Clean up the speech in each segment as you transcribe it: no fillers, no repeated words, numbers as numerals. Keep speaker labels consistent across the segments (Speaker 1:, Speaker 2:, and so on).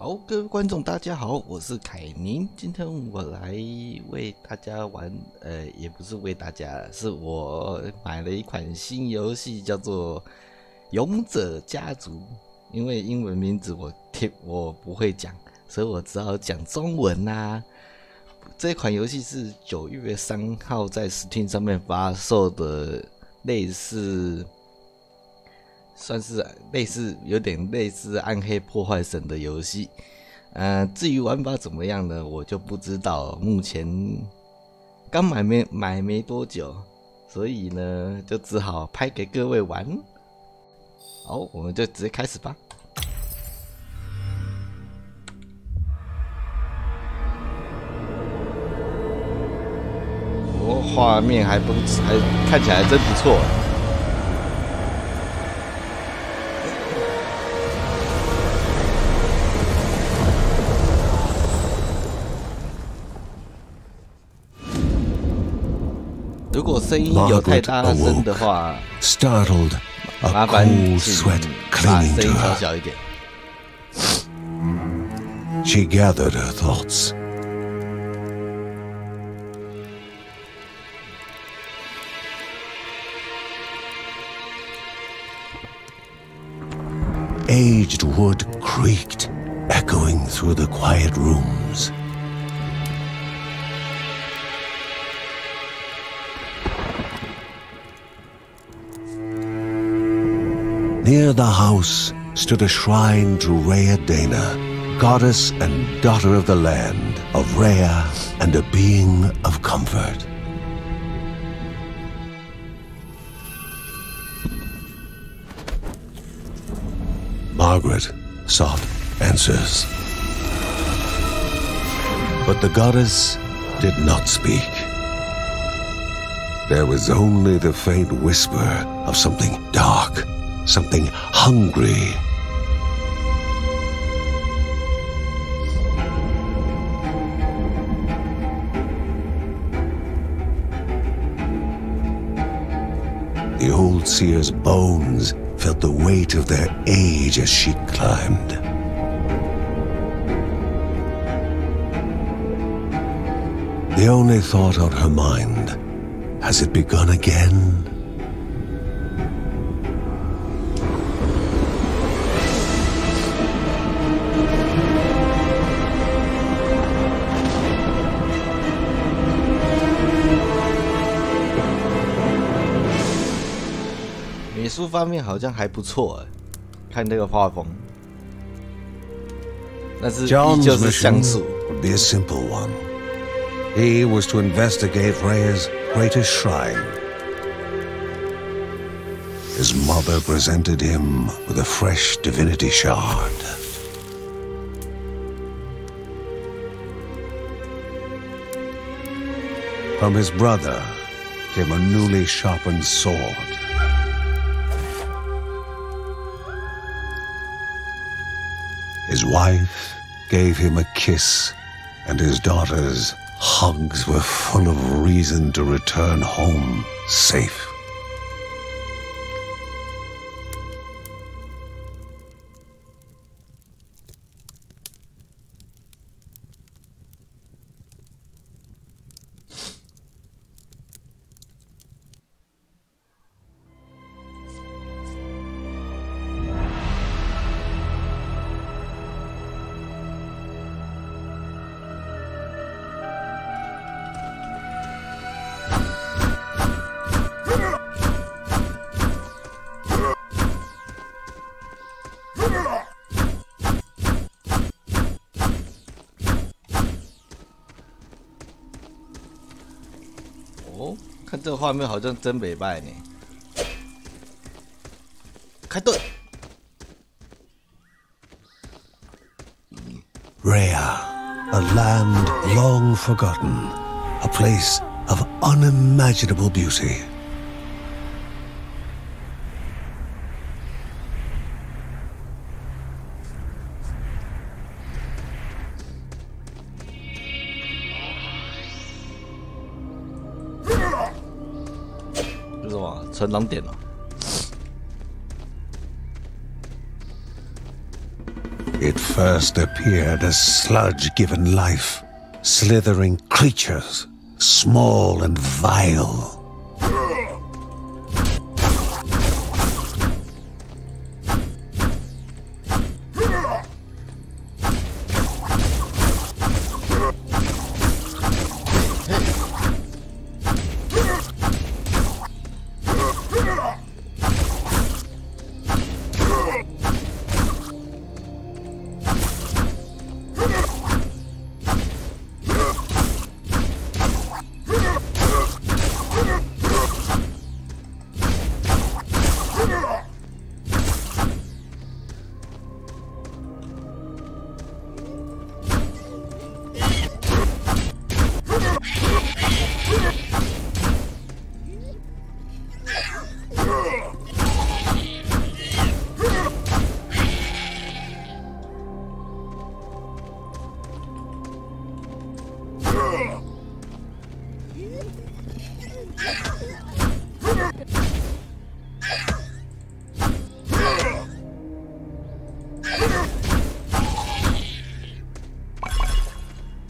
Speaker 1: 好，各位观众，大家好，我是凯宁。今天我来为大家玩，也不是为大家，是我买了一款新游戏，叫做《勇者家族》。因为英文名字我不会讲，所以我只好讲中文啦。这款游戏是9月3号在 Steam 上面发售的，算是有点类似暗黑破坏神的游戏。至于玩法怎么样呢，我就不知道，目前刚买没多久，所以呢就只好拍给各位玩。好，我们就直接开始吧。画面还看起来真不错。如果声音有太大声的话，麻烦请把声音调小一点。
Speaker 2: She gathered her thoughts. Aged wood creaked, echoing through the quiet rooms. Near the house stood a shrine to Rhea Dana, goddess and daughter of the land, of Rhea and a being of comfort. Margaret sought answers. But the goddess did not speak. There was only the faint whisper of something dark, something hungry. The old seer's bones felt the weight of their age as she climbed. The only thought on her mind, has it begun again?
Speaker 1: 美术方面好像还不错，看这个画风，但是依旧是像素。
Speaker 2: Would be a simple one. He was to investigate Rhea's greatest shrine. His mother presented him with a fresh divinity shard. From his brother came a newly sharpened sword. His wife gave him a kiss, and his daughter's hugs were full of reason to return home safe.
Speaker 1: 哦，看这个画面好像真美败呢。开盾。
Speaker 2: Rhea, a land long forgotten, a place of unimaginable beauty.
Speaker 1: 这是什么？存档点哦。
Speaker 2: It first appeared as sludge given life, slithering creatures, small and vile.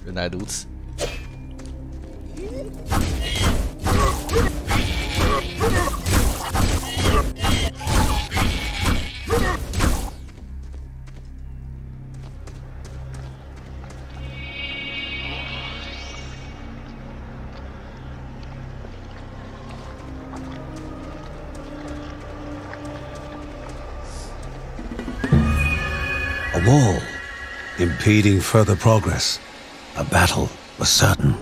Speaker 1: 原来如此。
Speaker 2: A wall, impeding further progress. A battle was certain.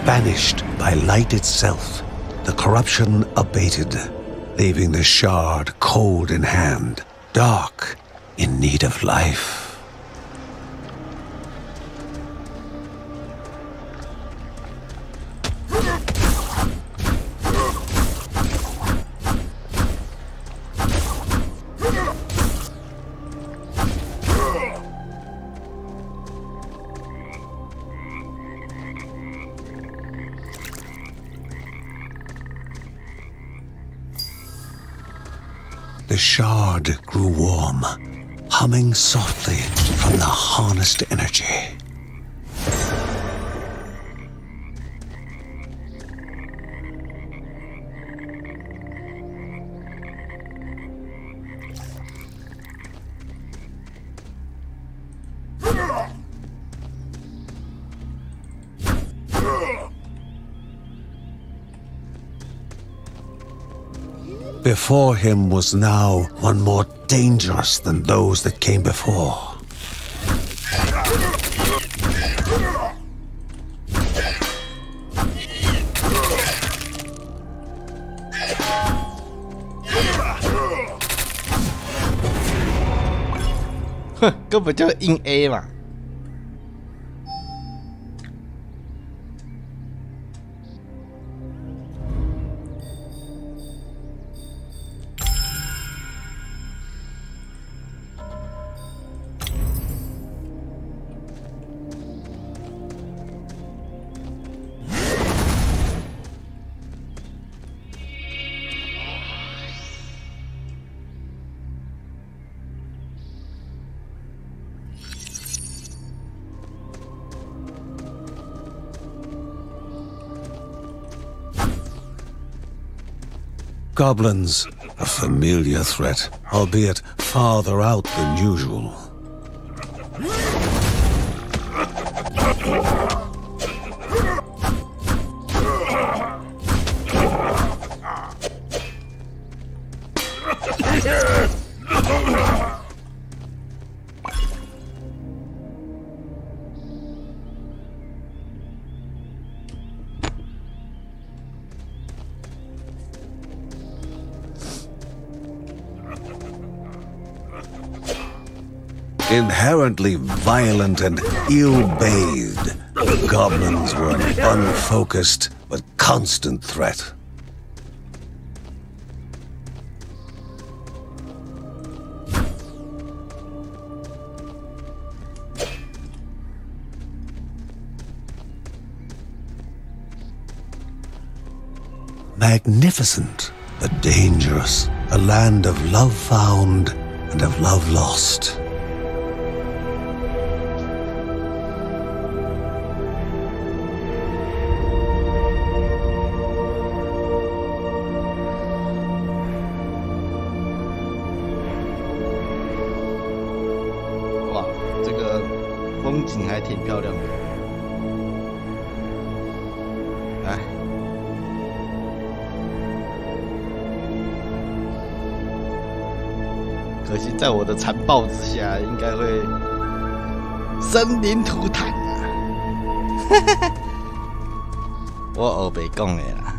Speaker 2: Banished by light itself, the corruption abated, leaving the shard cold in hand, dark, in need of life. The shard grew warm, humming softly from the harnessed energy. Before him was now one more dangerous than those that came before.
Speaker 1: Huh, 根本就硬 A 嘛。
Speaker 2: Goblins, a familiar threat, albeit farther out than usual. Inherently violent and ill-bathed, the goblins were an unfocused but constant threat. Magnificent but dangerous, a land of love found and of love lost.
Speaker 1: Wow, 这个风景还挺漂亮的。哎。 可惜在我的残暴之下，应该会生灵涂炭啊！我后白讲的啦。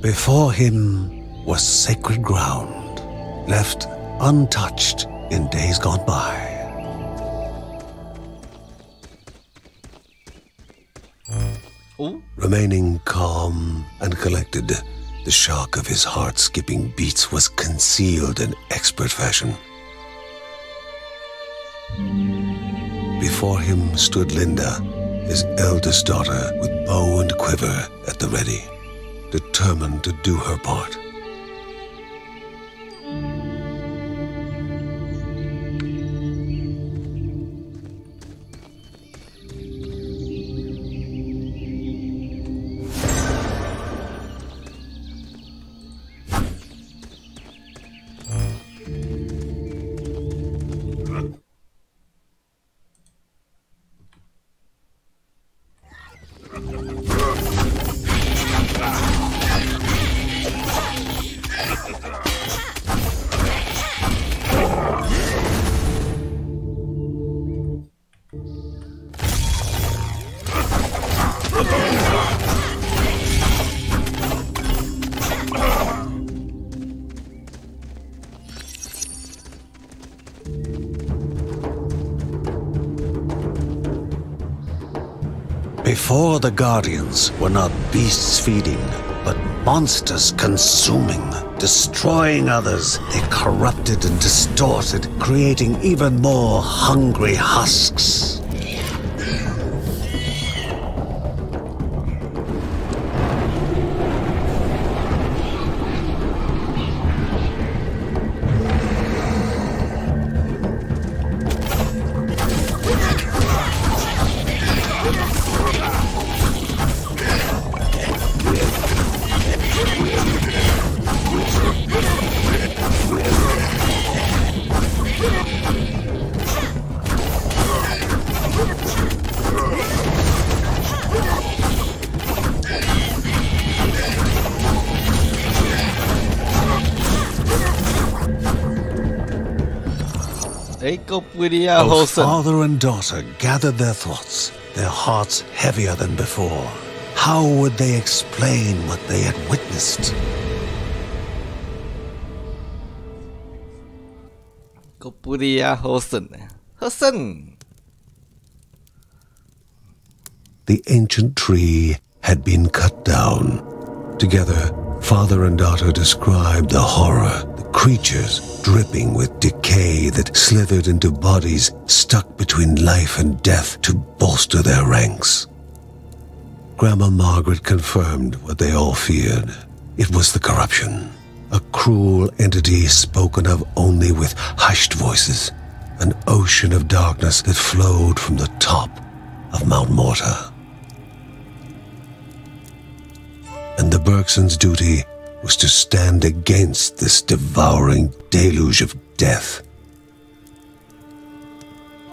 Speaker 2: Before him was sacred ground, left untouched in days gone by. Remaining calm and collected, the shock of his heart-skipping beats was concealed in expert fashion. Before him stood Linda, his eldest daughter, with bow and quiver at the ready, determined to do her part. Before the Guardians were not beasts feeding, but monsters consuming, destroying others. They corrupted and distorted, creating even more hungry husks. Both father and daughter gathered their thoughts, their hearts heavier than before. How would they explain what they had witnessed? The ancient tree had been cut down. Together, father and daughter described the horror, the creatures dripping with decay that slithered into bodies stuck between life and death to bolster their ranks. Grandma Margaret confirmed what they all feared. It was the corruption, a cruel entity spoken of only with hushed voices, an ocean of darkness that flowed from the top of Mount Morta. And the Bergsons' duty was to stand against this devouring deluge of death.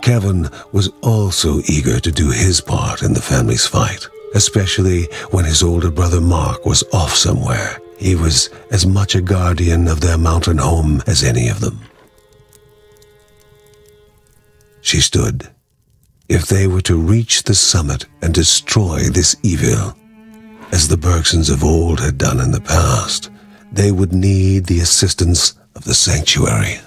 Speaker 2: Kevin was also eager to do his part in the family's fight, especially when his older brother Mark was off somewhere. He was as much a guardian of their mountain home as any of them. She stood. If they were to reach the summit and destroy this evil, As the Bergsons of old had done in the past, they would need the assistance of the sanctuary.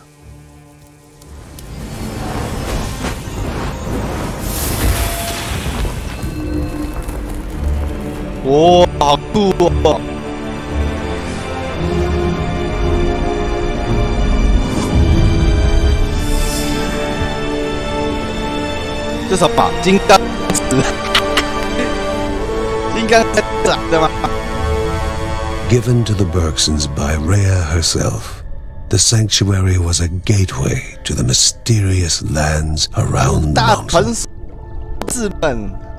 Speaker 1: 哇，好酷哦！这什么？金刚石？金刚石对吗？
Speaker 2: Given to the Bergsons by Rhea herself, the sanctuary was a gateway to the mysterious lands around the mountain.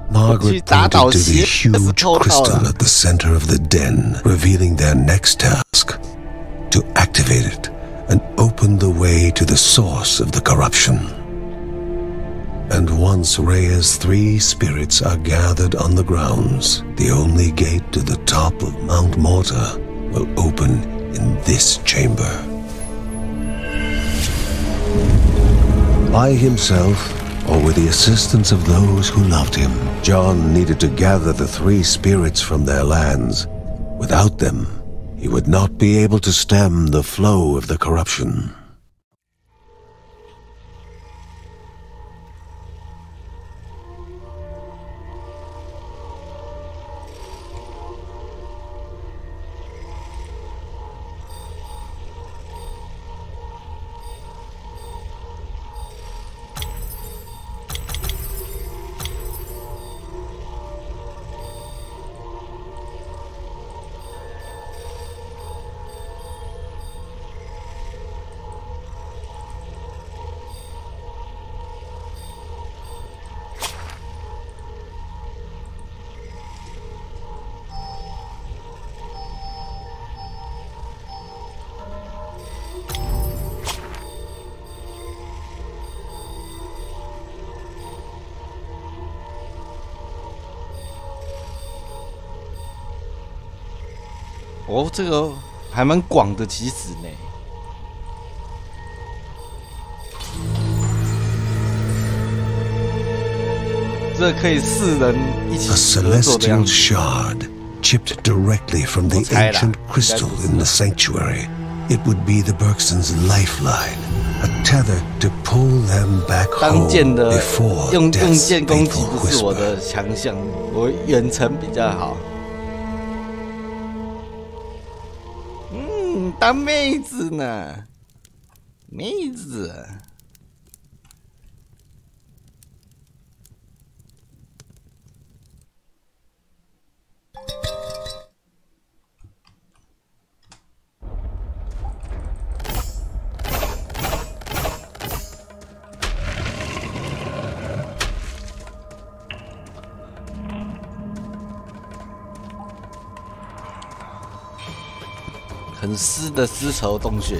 Speaker 2: Margaret pointed to the huge crystal at the center of the den, revealing their next task: to activate it and open the way to the source of the corruption. And once Rhea's 3 spirits are gathered on the grounds, the only gate to the top of Mount Morta will open in this chamber. By himself, or with the assistance of those who loved him, John needed to gather the 3 spirits from their lands. Without them, he would not be able to stem the flow of the corruption.
Speaker 1: 哦，这个还蛮广的，其实呢。这可以4人一起
Speaker 2: A
Speaker 1: 合作的样
Speaker 2: celestial
Speaker 1: 子。
Speaker 2: shard chipped directly from the ancient crystal in the sanctuary. It would be the Bergsons' lifeline, a tether to pull them back
Speaker 1: 当
Speaker 2: home
Speaker 1: 剑的
Speaker 2: before
Speaker 1: 用
Speaker 2: death's
Speaker 1: 剑攻击
Speaker 2: fateful
Speaker 1: 不是我
Speaker 2: whisper.
Speaker 1: 的强项，我远程比较好。当妹子呢，妹子。很湿的丝绸洞穴。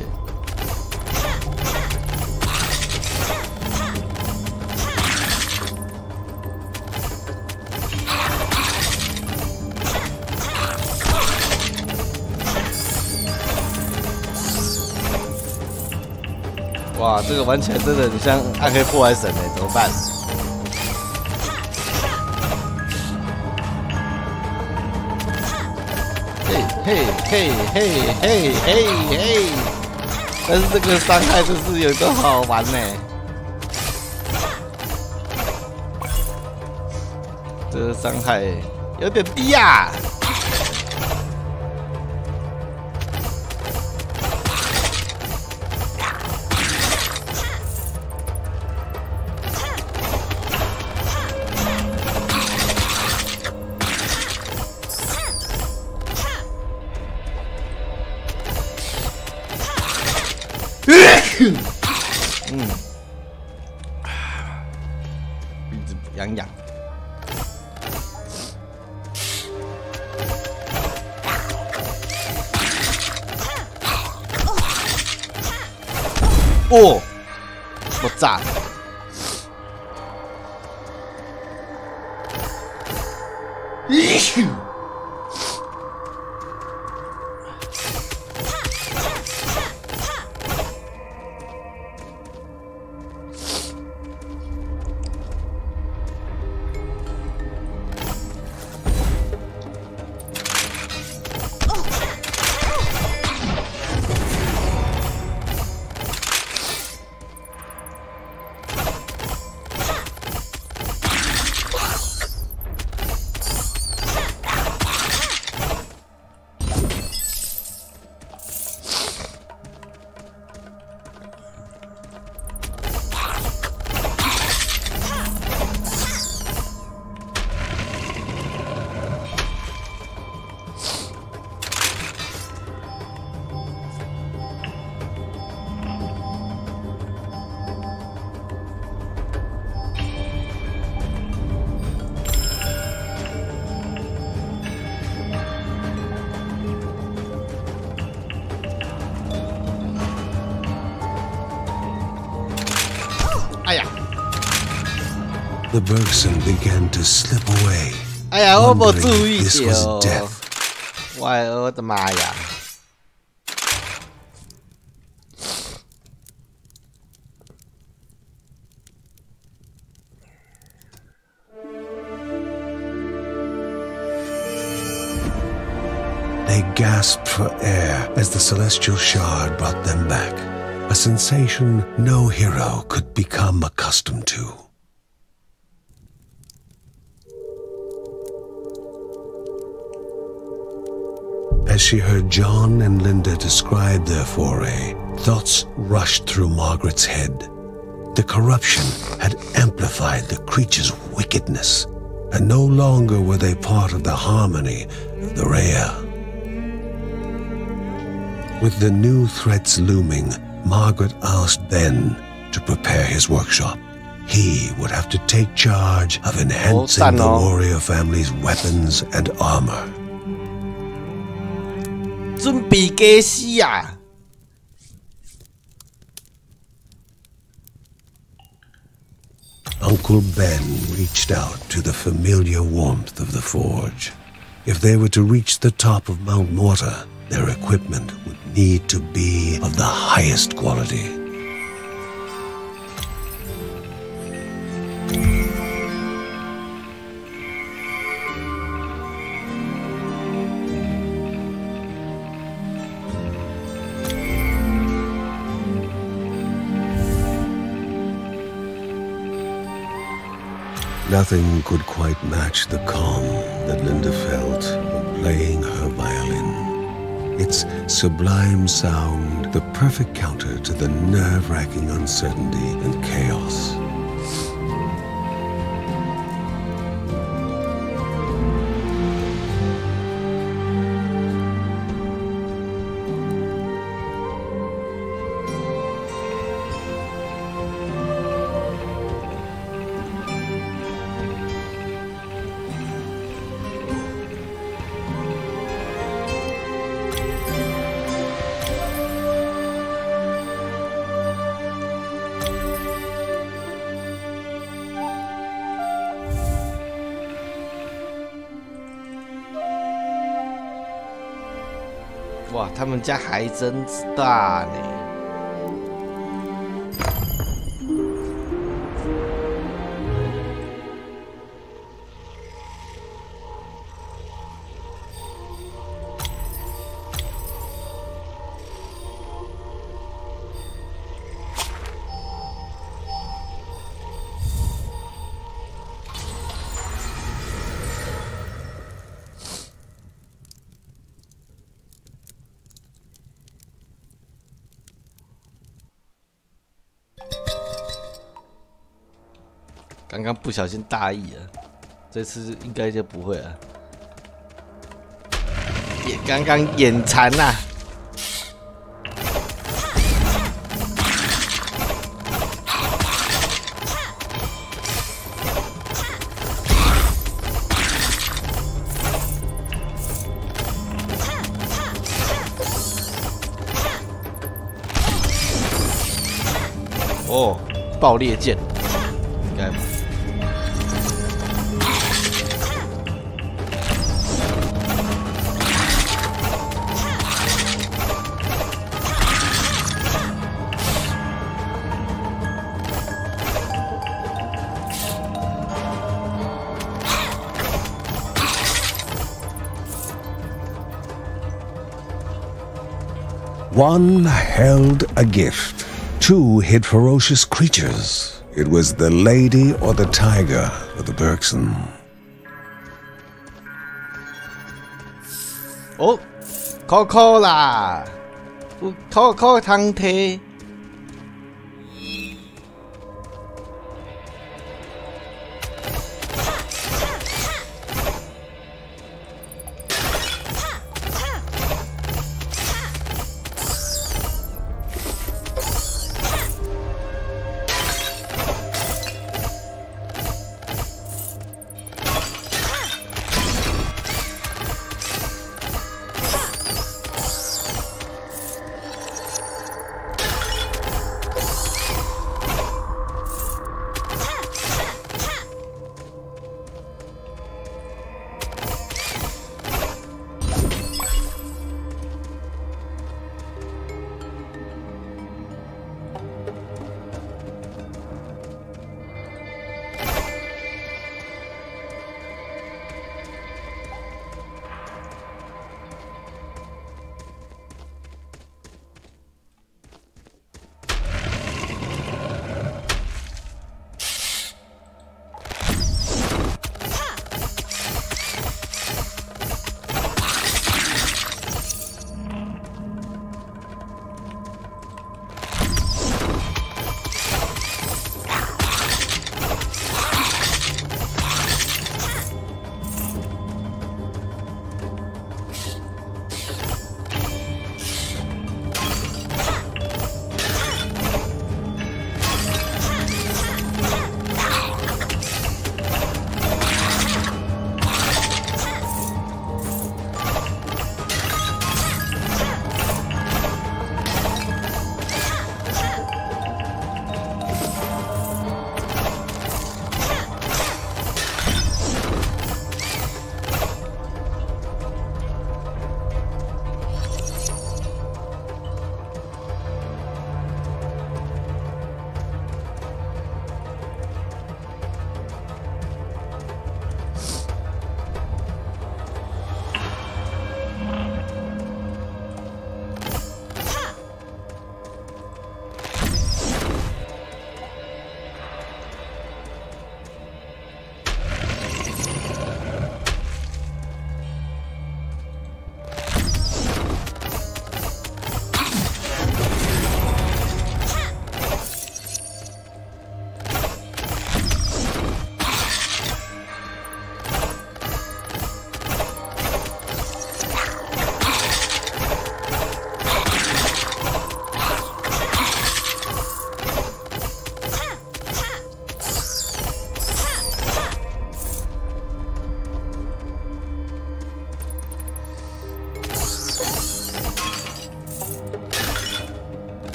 Speaker 1: 哇，这个玩起来真的很像暗黑破坏神哎，怎么办？嘿嘿嘿嘿嘿嘿！但是这个伤害就是有多好玩呢？这个伤害有点低呀、鼻子痒痒。哦，我炸！
Speaker 2: the Bergson began to slip away.
Speaker 1: 哎呀，我没注
Speaker 2: wondering
Speaker 1: 意
Speaker 2: if this was
Speaker 1: 到
Speaker 2: death.，
Speaker 1: 我的妈呀！
Speaker 2: They gasped for air as the celestial shard brought them back, a sensation no hero could become accustomed to. As she heard John and Linda describe their foray, thoughts rushed through Margaret's head. The corruption had amplified the creature's wickedness, and no longer were they part of the harmony of the Rhea. With the new threats looming, Margaret asked Ben to prepare his workshop. He would have to take charge of enhancing the warrior family's weapons and armor.
Speaker 1: 准备假死啊！
Speaker 2: Uncle Ben reached out to the familiar warmth of the forge. If they were to reach the top of Mount Morta, their equipment would need to be of the highest quality. Nothing could quite match the calm that Linda felt when playing her violin. Its sublime sound, the perfect counter to the nerve-wracking uncertainty and chaos.
Speaker 1: "哇，他们家还真大呢！" 刚刚不小心大意了，这次应该就不会了。刚刚眼馋呐！哦，爆裂剑，应该吧。
Speaker 2: One held a gift. Two hid ferocious creatures. It was the lady or the tiger for the Bergson.
Speaker 1: 哦，Coco 啦，Coco 汤梯。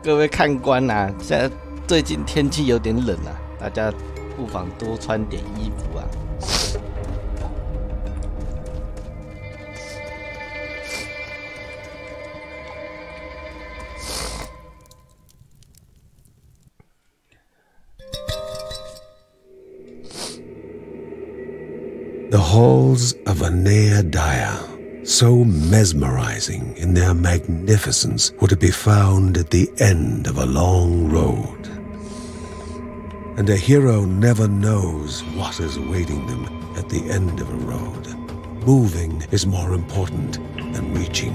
Speaker 1: 各位看官啊，现在最近天气有点冷啊，大家不妨多穿点衣服啊。
Speaker 2: The halls of Anea-Daya, so mesmerizing in their magnificence, were to be found at the end of a long road. And a hero never knows what is awaiting them at the end of a road. Moving is more important than reaching.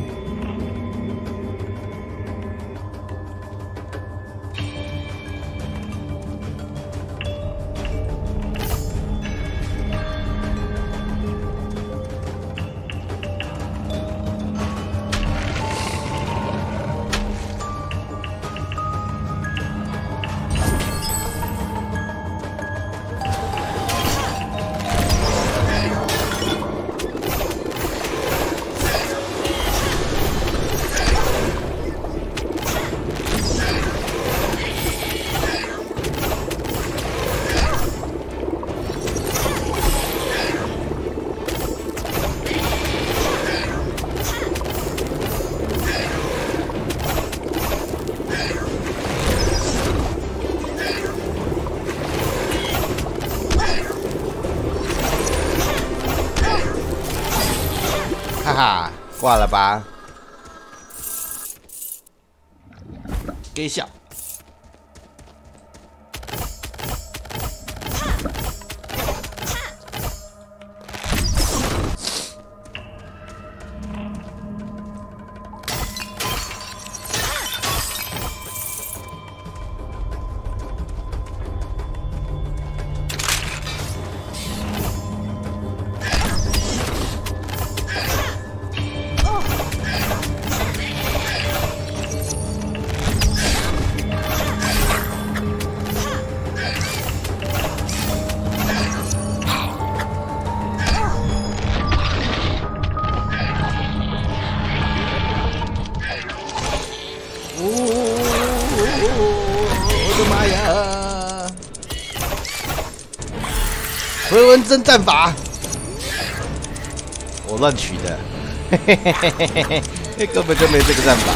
Speaker 1: 哈哈，挂了吧？给笑。我的妈呀！回文真战法，我乱取的，根本就没这个战法。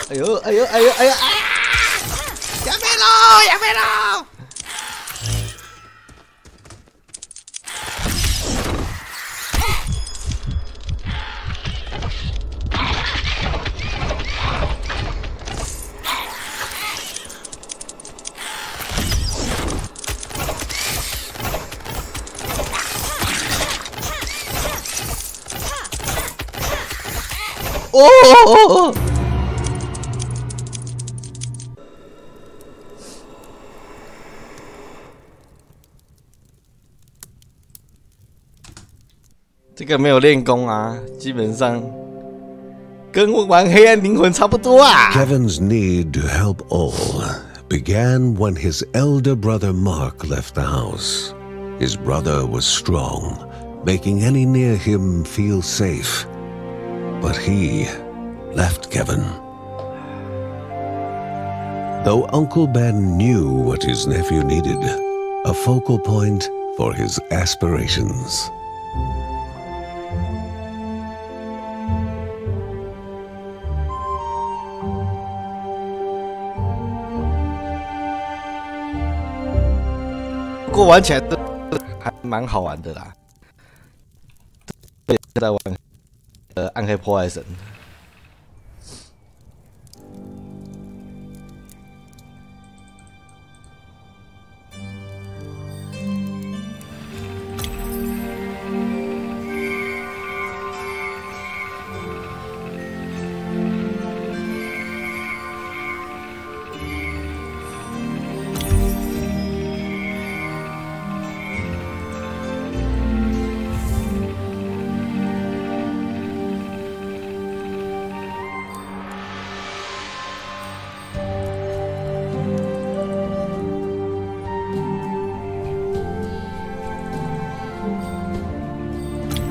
Speaker 1: 哎呦哎呦哎呦哎呦啊！やめろやめろ！哦！这个没有练功啊，基本上跟我玩黑暗灵魂差不多啊。
Speaker 2: Kevin's need to help all began when his elder brother Mark left the house. His brother was strong, making any near him feel safe. But he left Kevin. Though Uncle Ben knew what his nephew needed, a focal point for his aspirations.
Speaker 1: 不过玩起来都还蛮好玩的啦。在玩暗黑破坏神。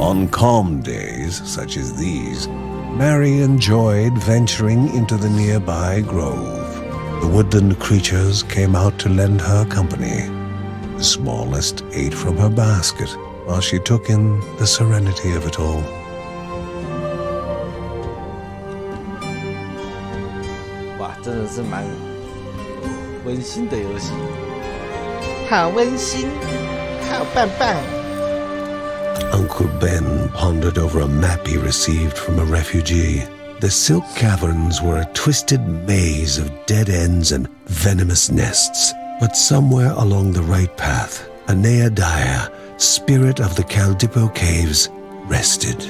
Speaker 2: On calm days, such as these, Mary enjoyed venturing into the nearby grove. The woodland creatures came out to lend her company. The smallest ate from her basket, while she took in the serenity of it all.
Speaker 1: 哇，真的是蛮温馨的游戏，好温馨，好棒棒。
Speaker 2: Uncle Ben pondered over a map he received from a refugee. The Silk Caverns were a twisted maze of dead ends and venomous nests. But somewhere along the right path, a Neadia, spirit of the Caldipo Caves, rested.